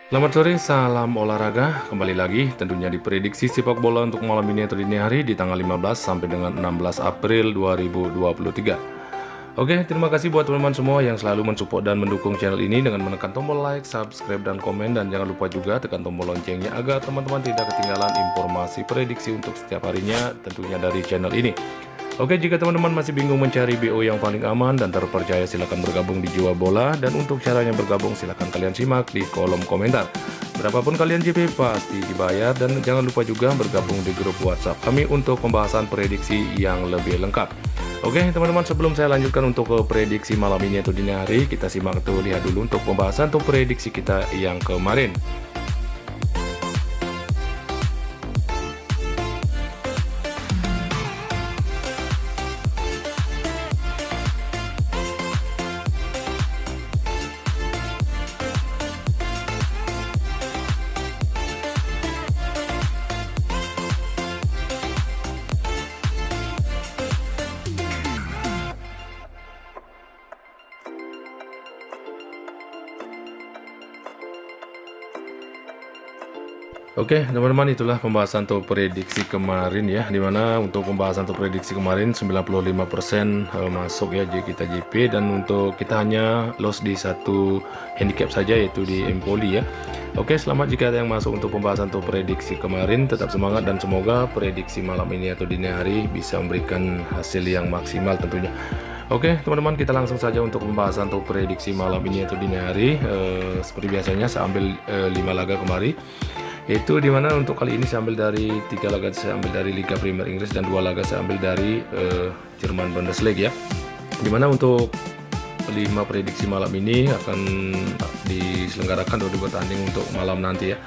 Selamat sore, salam olahraga. Kembali lagi tentunya di prediksi sepak bola untuk malam ini atau dini hari di tanggal 15 sampai dengan 16 April 2023. Oke, terima kasih buat teman-teman semua yang selalu mensupport dan mendukung channel ini dengan menekan tombol like, subscribe, dan komen. Dan jangan lupa juga tekan tombol loncengnya agar teman-teman tidak ketinggalan informasi prediksi untuk setiap harinya tentunya dari channel ini. Oke, jika teman-teman masih bingung mencari BO yang paling aman dan terpercaya, silahkan bergabung di Jiwa Bola. Dan untuk caranya bergabung, silahkan kalian simak di kolom komentar. Berapapun kalian JP pasti dibayar. Dan jangan lupa juga bergabung di grup WhatsApp kami untuk pembahasan prediksi yang lebih lengkap. Oke teman-teman, sebelum saya lanjutkan untuk prediksi malam ini atau dini hari, kita simak atau lihat dulu untuk pembahasan untuk prediksi kita yang kemarin. Oke teman-teman, itulah pembahasan untuk prediksi kemarin ya, dimana untuk pembahasan untuk prediksi kemarin 95% masuk ya kita JP, dan untuk kita hanya loss di satu handicap saja, yaitu di Empoli ya. Oke, selamat jika ada yang masuk untuk pembahasan untuk prediksi kemarin. Tetap semangat dan semoga prediksi malam ini atau dini hari bisa memberikan hasil yang maksimal tentunya. Oke teman-teman, kita langsung saja untuk pembahasan untuk prediksi malam ini atau dini hari. Seperti biasanya saya ambil 5 laga kemarin, yaitu dimana untuk kali ini saya ambil dari 3 laga saya ambil dari Liga Premier Inggris dan 2 laga saya ambil dari Jerman Bundesliga ya. Dimana untuk 5 prediksi malam ini akan diselenggarakan 2 pertandingan untuk malam nanti ya.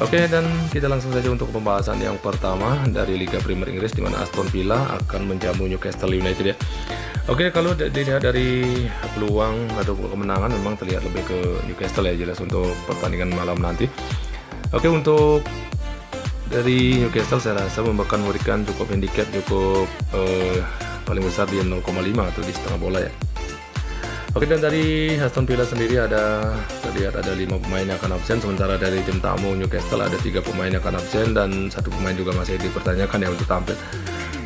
Oke, dan kita langsung saja untuk pembahasan yang pertama dari Liga Premier Inggris, dimana Aston Villa akan menjamu Newcastle United ya. Oke, kalau dilihat dari peluang atau kemenangan memang terlihat lebih ke Newcastle ya, jelas untuk pertandingan malam nanti. Oke, untuk dari Newcastle saya rasa memberikan cukup handicap cukup paling besar di 0,5 atau di setengah bola ya. Oke, dan dari Aston Villa sendiri terlihat ada 5 pemain yang akan absen, sementara dari tim tamu Newcastle ada 3 pemain yang akan absen dan 1 pemain juga masih dipertanyakan ya untuk tampil.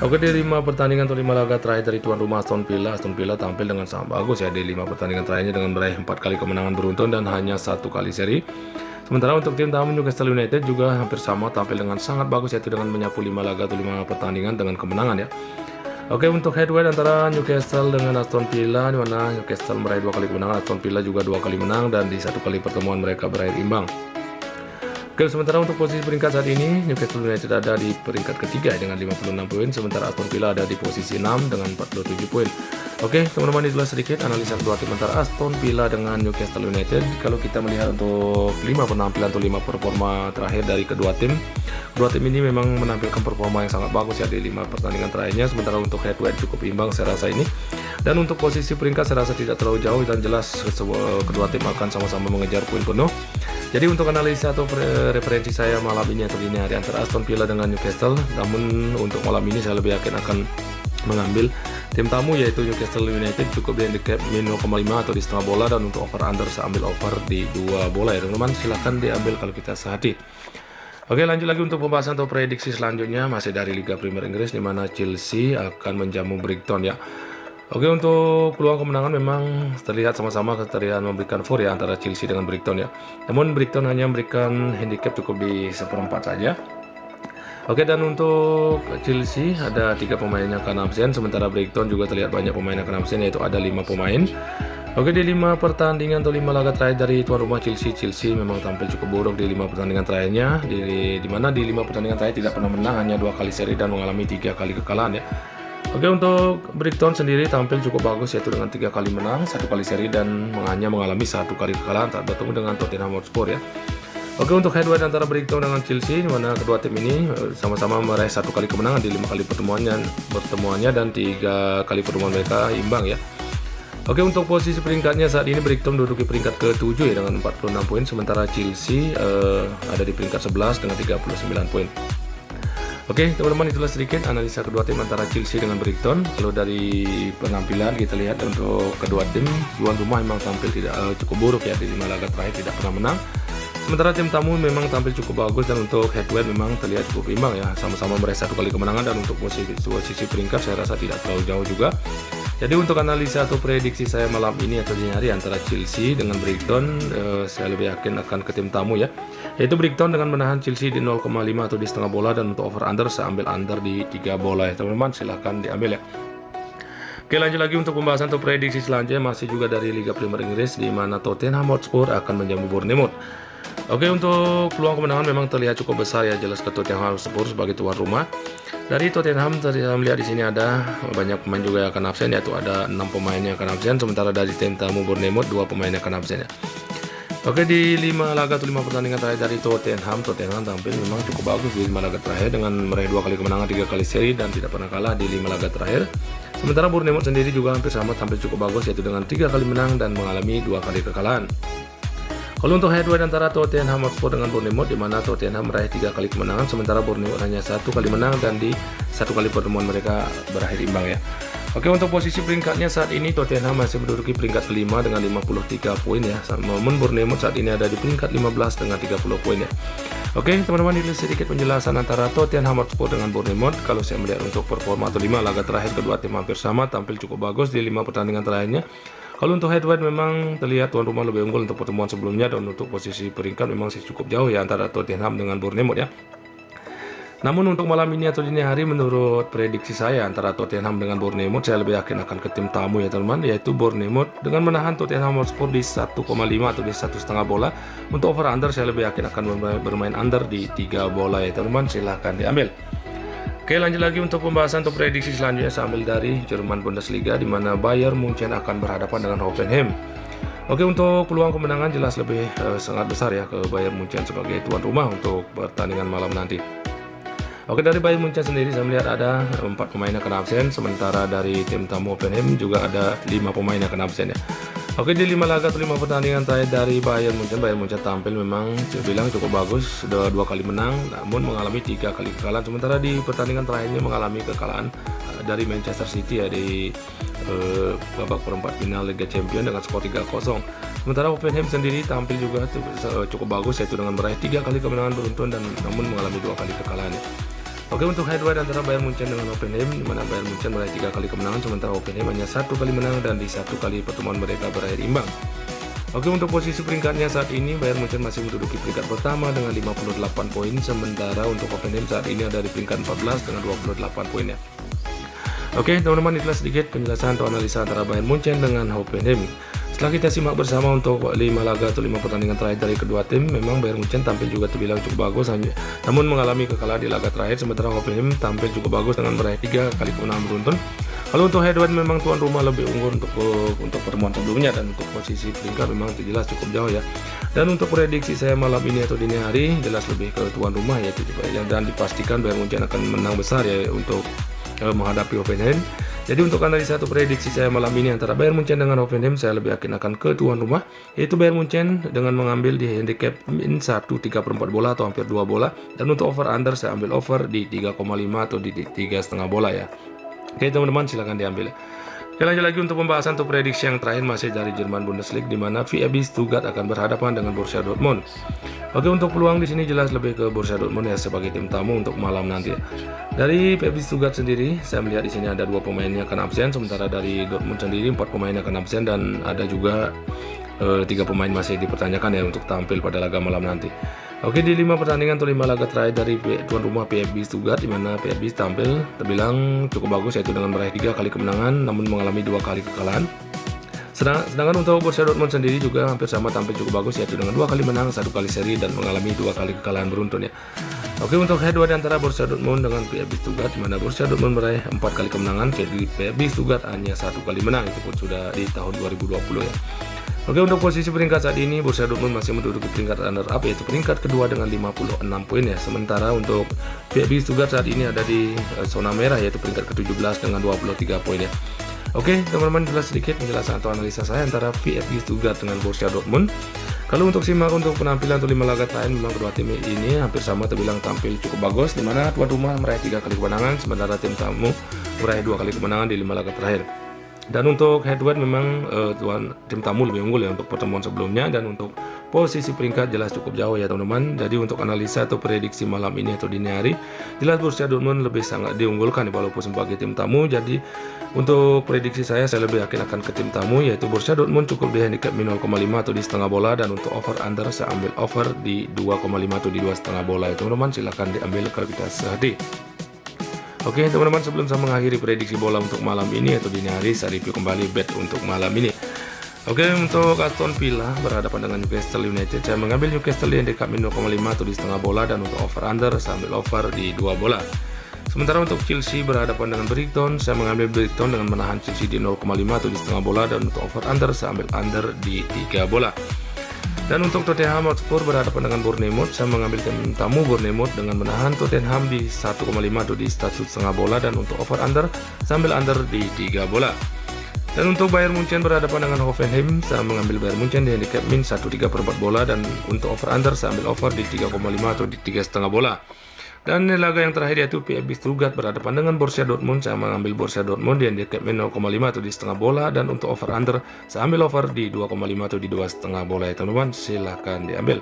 Oke, di 5 pertandingan atau 5 laga terakhir dari tuan rumah Aston Villa tampil dengan sangat bagus ya di 5 pertandingan terakhirnya dengan meraih 4 kali kemenangan beruntun dan hanya 1 kali seri. Sementara untuk tim tamu Newcastle United juga hampir sama, tampil dengan sangat bagus yaitu dengan menyapu 5 laga atau 5 pertandingan dengan kemenangan ya. Oke, untuk head-to-head antara Newcastle dengan Aston Villa, di mana Newcastle meraih 2 kali kemenangan, Aston Villa juga 2 kali menang, dan di 1 kali pertemuan mereka berakhir imbang. Oke, sementara untuk posisi peringkat saat ini, Newcastle United ada di peringkat ketiga dengan 56 poin, sementara Aston Villa ada di posisi 6 dengan 47 poin. Oke teman-teman, itulah sedikit analisa kedua tim antara Aston Villa dengan Newcastle United. Kalau kita melihat untuk 5 penampilan atau 5 performa terakhir dari kedua tim ini memang menampilkan performa yang sangat bagus ya di 5 pertandingan terakhirnya. Sementara untuk head-to-head cukup imbang saya rasa ini. Dan untuk posisi peringkat saya rasa tidak terlalu jauh, dan jelas kedua tim akan sama-sama mengejar poin penuh. Jadi untuk analisa atau referensi saya malam ini atau dini hari antara Aston Villa dengan Newcastle, namun untuk malam ini saya lebih yakin akan mengambil tim tamu yaitu Newcastle United, cukup di handicap min 0,5 atau di setengah bola, dan untuk over under saya ambil over di 2 bola ya teman-teman, silahkan diambil kalau kita sehati. Oke, lanjut lagi untuk pembahasan atau prediksi selanjutnya masih dari Liga Premier Inggris, di mana Chelsea akan menjamu Brighton ya. Oke, untuk peluang kemenangan memang terlihat sama-sama memberikan 4 ya antara Chelsea dengan Brighton ya. Namun Brighton hanya memberikan handicap cukup di 1/4 saja. Oke, dan untuk Chelsea ada 3 pemain yang akan absen, sementara Brighton juga terlihat banyak pemain yang akan absen, yaitu ada 5 pemain. Oke, di 5 pertandingan atau 5 laga terakhir dari tuan rumah Chelsea memang tampil cukup buruk di 5 pertandingan terakhirnya, di mana di 5 pertandingan terakhir tidak pernah menang, hanya 2 kali seri dan mengalami 3 kali kekalahan ya. Oke, untuk Brighton sendiri tampil cukup bagus yaitu dengan 3 kali menang, 1 kali seri, dan hanya mengalami 1 kali kekalahan saat bertemu dengan Tottenham Hotspur ya. Oke, untuk head-to-head antara Brighton dengan Chelsea, di mana kedua tim ini sama-sama meraih 1 kali kemenangan di 5 kali pertemuannya dan 3 kali pertemuan mereka imbang ya. Oke, untuk posisi peringkatnya saat ini Brighton menduduki peringkat ke-7 ya dengan 46 poin, sementara Chelsea ada di peringkat 11 dengan 39 poin. Oke teman-teman, itulah sedikit analisa kedua tim antara Chelsea dengan Brighton. Kalau dari penampilan kita lihat untuk kedua tim, tuan rumah memang tampil tidak cukup buruk ya, di 5 laga terakhir tidak pernah menang. Sementara tim tamu memang tampil cukup bagus dan untuk head to head memang terlihat cukup imbang ya, sama-sama meraih 1 kali kemenangan dan untuk posisi peringkat saya rasa tidak terlalu jauh juga. Jadi untuk analisa atau prediksi saya malam ini atau dini hari antara Chelsea dengan Brighton, saya lebih yakin akan ke tim tamu ya, yaitu Brighton dengan menahan Chelsea di 0,5 atau di setengah bola, dan untuk over under saya ambil under di 3 bola ya teman-teman, silahkan diambil ya. Oke, lanjut lagi untuk pembahasan atau prediksi selanjutnya masih juga dari Liga Premier Inggris, di mana Tottenham Hotspur akan menjamu Bournemouth. Oke, untuk peluang kemenangan memang terlihat cukup besar ya, jelas ke Tottenham Hotspur sebagai tuan rumah. Dari Tottenham saya melihat di sini ada banyak pemain juga yang akan absen, yaitu ada 6 pemain yang akan absen, sementara dari tim tamu Bournemouth 2 pemain yang akan absen ya. Oke, di 5 laga atau 5 pertandingan terakhir dari Tottenham tampil memang cukup bagus di 5 laga terakhir dengan meraih 2 kali kemenangan, 3 kali seri dan tidak pernah kalah di 5 laga terakhir. Sementara Bournemouth sendiri juga hampir sama, tampil cukup bagus yaitu dengan 3 kali menang dan mengalami 2 kali kekalahan. Kalau untuk head to head antara Tottenham Hotspur dengan Bournemouth, di mana Tottenham meraih 3 kali kemenangan, sementara Bournemouth hanya 1 kali menang dan di 1 kali pertemuan mereka berakhir imbang ya. Oke, untuk posisi peringkatnya saat ini Tottenham masih menduduki peringkat kelima dengan 53 poin ya, namun Bournemouth saat ini ada di peringkat 15 dengan 30 poin ya. Oke teman-teman, ini sedikit penjelasan antara Tottenham Hotspur dengan Bournemouth. Kalau saya melihat untuk performa atau 5 laga terakhir kedua tim hampir sama, tampil cukup bagus di 5 pertandingan terakhirnya. Kalau untuk head to head memang terlihat tuan rumah lebih unggul untuk pertemuan sebelumnya, dan untuk posisi peringkat memang sih cukup jauh ya antara Tottenham dengan Bournemouth ya. Namun untuk malam ini atau dini hari, menurut prediksi saya antara Tottenham dengan Bournemouth, saya lebih yakin akan ke tim tamu ya teman-teman, yaitu Bournemouth dengan menahan Tottenham Hotspur di 1,5 atau di 1,5 bola. Untuk over under saya lebih yakin akan bermain under di 3 bola ya teman-teman, silahkan diambil. Oke, lanjut lagi untuk pembahasan atau prediksi selanjutnya saya ambil dari Jerman Bundesliga, di mana Bayern Munchen akan berhadapan dengan Hoffenheim. Oke, untuk peluang kemenangan jelas lebih sangat besar ya ke Bayern Munchen sebagai tuan rumah untuk pertandingan malam nanti. Oke, dari Bayern Munchen sendiri saya melihat ada 4 pemain yang akan absen, sementara dari tim tamu Hoffenheim juga ada 5 pemain yang akan absen ya. Oke, di 5 laga atau 5 pertandingan terakhir dari Bayern Munchen tampil memang bilang cukup bagus, sudah 2 kali menang namun mengalami 3 kali kekalahan, sementara di pertandingan terakhirnya mengalami kekalahan dari Manchester City ya di babak perempat final Liga Champions dengan skor 3-0. Sementara Hoffenheim sendiri tampil juga cukup bagus, yaitu dengan meraih 3 kali kemenangan beruntun dan namun mengalami 2 kali kekalahan ya. Oke, untuk head to head antara Bayern Munchen dengan Hoffenheim, di mana Bayern Munchen meraih 3 kali kemenangan, sementara Hoffenheim hanya 1 kali menang dan di 1 kali pertemuan mereka berakhir imbang. Oke, untuk posisi peringkatnya saat ini Bayern Munchen masih menduduki peringkat pertama dengan 58 poin, sementara untuk Hoffenheim saat ini ada di peringkat 14 dengan 28 poin ya. Oke teman-teman, itulah sedikit penjelasan atau analisa antara Bayern Munchen dengan Hoffenheim. Setelah kita simak bersama untuk 5 laga atau 5 pertandingan terakhir dari kedua tim, memang Bayern Munchen tampil juga terbilang cukup bagus, namun mengalami kekalahan di laga terakhir, sementara Hoffenheim tampil cukup bagus dengan meraih 3 kali kemenangan beruntun. Kalau untuk head to head memang tuan rumah lebih unggul untuk pertemuan sebelumnya, dan untuk posisi peringkat memang jelas cukup jauh ya. Dan untuk prediksi saya malam ini atau dini hari jelas lebih ke tuan rumah ya, dan dipastikan Bayern Munchen akan menang besar ya untuk menghadapi Hoffenheim. Jadi untuk analisa atau prediksi saya malam ini antara Bayern Munchen dengan Hoffenheim, saya lebih yakin akan ke tuan rumah, yaitu Bayern Munchen dengan mengambil di handicap min 1,3/4 bola atau hampir 2 bola, dan untuk over under saya ambil over di 3,5 atau di 3,5 bola ya. Oke teman-teman, silahkan diambil. Oke, lanjut lagi untuk pembahasan atau prediksi yang terakhir masih dari Jerman Bundesliga, di mana VfB Stuttgart akan berhadapan dengan Borussia Dortmund. Oke, untuk peluang di sini jelas lebih ke Borussia Dortmund ya sebagai tim tamu untuk malam nanti. Dari VfB Stuttgart sendiri, saya melihat di sini ada 2 pemain yang akan absen, sementara dari Dortmund sendiri 4 pemain yang akan absen, dan ada juga 3 pemain masih dipertanyakan ya untuk tampil pada laga malam nanti. Oke, di 5 pertandingan atau 5 laga terakhir dari tuan rumah VfB Stuttgart, di mana VfB tampil terbilang cukup bagus, yaitu dengan meraih 3 kali kemenangan namun mengalami 2 kali kekalahan. Sedangkan untuk Borussia Dortmund sendiri juga hampir sama, tampil cukup bagus, yaitu dengan 2 kali menang, 1 kali seri dan mengalami 2 kali kekalahan beruntun ya. Oke, untuk head to head antara Borussia Dortmund dengan VfB Stuttgart, di mana Borussia Dortmund meraih 4 kali kemenangan, VfB Stuttgart hanya 1 kali menang, itu pun sudah di tahun 2020 ya. Oke, untuk posisi peringkat saat ini Borussia Dortmund masih menduduki peringkat runner up, yaitu peringkat kedua dengan 56 poin ya. Sementara untuk VfB Stuttgart saat ini ada di zona merah, yaitu peringkat ke-17 dengan 23 poin ya. Oke teman-teman, jelas sedikit penjelasan atau analisa saya antara VfB Stuttgart dengan Borussia Dortmund. Kalau untuk simak untuk penampilan atau 5 laga terakhir, memang kedua tim ini hampir sama, terbilang tampil cukup bagus, di mana tuan rumah meraih 3 kali kemenangan, sementara tim tamu meraih 2 kali kemenangan di 5 laga terakhir. Dan untuk head to head memang tim tamu lebih unggul ya untuk pertemuan sebelumnya, dan untuk posisi peringkat jelas cukup jauh ya teman-teman. Jadi untuk analisa atau prediksi malam ini atau dini hari, jelas Borussia Dortmund lebih sangat diunggulkan walaupun sebagai tim tamu. Jadi untuk prediksi saya lebih yakin akan ke tim tamu, yaitu Borussia Dortmund cukup di handicap min 0,5 atau di setengah bola, dan untuk over under saya ambil over di 2,5 atau di 2,5 bola ya teman-teman. Silahkan diambil kalau kita sehati. Oke teman-teman, sebelum saya mengakhiri prediksi bola untuk malam ini atau dini hari, saya review kembali bet untuk malam ini. Oke, untuk Aston Villa berhadapan dengan Newcastle United, saya mengambil Newcastle di handicap min 0,5 atau di setengah bola, dan untuk over under saya ambil over di 2 bola. Sementara untuk Chelsea berhadapan dengan Brighton, saya mengambil Brighton dengan menahan Chelsea di 0,5 atau di setengah bola, dan untuk over under saya ambil under di 3 bola. Dan untuk Tottenham Hotspur berhadapan dengan Bournemouth, saya mengambil tim tamu Bournemouth dengan menahan Tottenham di 1,5 atau di 1,5 bola, dan untuk over under sambil under di 3 bola. Dan untuk Bayern Munchen berhadapan dengan Hoffenheim, saya mengambil Bayern Munchen di handicap min 1,3/4 bola, dan untuk over under saya ambil over di 3,5 atau di 3,5 bola. Dan laga yang terakhir yaitu PSV Stuttgart berhadapan dengan Borussia Dortmund, saya mengambil Borussia Dortmund di handicap min 0,5 atau di setengah bola, dan untuk over under saya ambil over di 2,5 atau di 2,5 bola ya teman-teman. Silahkan diambil.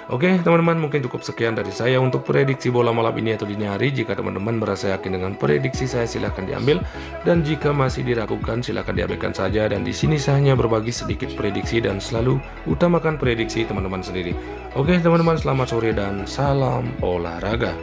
Oke teman-teman, mungkin cukup sekian dari saya untuk prediksi bola malam ini atau dini hari. Jika teman-teman merasa yakin dengan prediksi saya, silahkan diambil, dan jika masih diragukan silahkan diabaikan saja. Dan di sini saya hanya berbagi sedikit prediksi dan selalu utamakan prediksi teman-teman sendiri. Oke teman-teman, selamat sore dan salam olahraga.